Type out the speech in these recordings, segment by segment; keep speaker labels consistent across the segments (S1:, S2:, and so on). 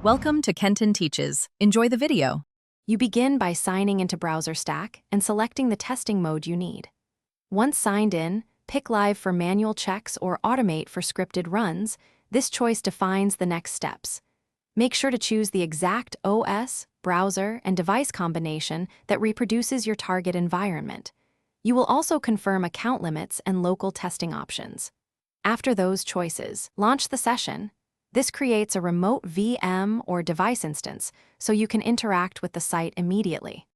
S1: Welcome to Kenton Teaches. Enjoy the video.
S2: You begin by signing into Browserstack and selecting the testing mode you need. Once signed in, pick Live for manual checks or Automate for scripted runs. This choice defines the next steps. Make sure to choose the exact OS, browser, and device combination that reproduces your target environment. You will also confirm account limits and local testing options. After those choices, launch the session. This creates a remote VM or device instance, so you can interact with the site immediately.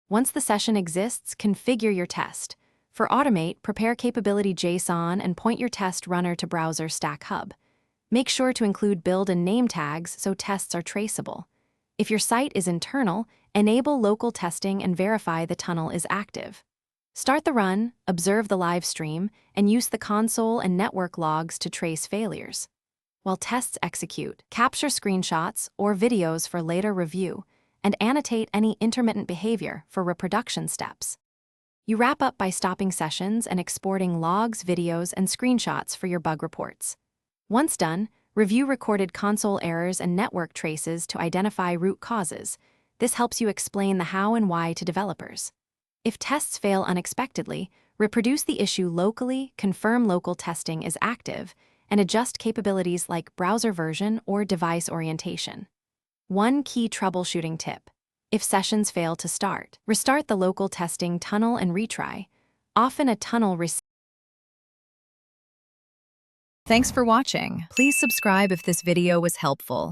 S2: Once the session exists, configure your test. For Automate, prepare capability JSON and point your test runner to Browserstack Hub. Make sure to include build and name tags so tests are traceable. If your site is internal, enable local testing and verify the tunnel is active. Start the run, observe the live stream, and use the console and network logs to trace failures. While tests execute, capture screenshots or videos for later review, and annotate any intermittent behavior for reproduction steps. You wrap up by stopping sessions and exporting logs, videos, and screenshots for your bug reports. Once done, review recorded console errors and network traces to identify root causes. This helps you explain the how and why to developers. If tests fail unexpectedly, reproduce the issue locally, confirm local testing is active, and adjust capabilities like browser version or device orientation. One key troubleshooting tip: if sessions fail to start, restart the local testing tunnel and retry. Often a tunnel
S1: Thanks for watching. Please subscribe if this video was helpful.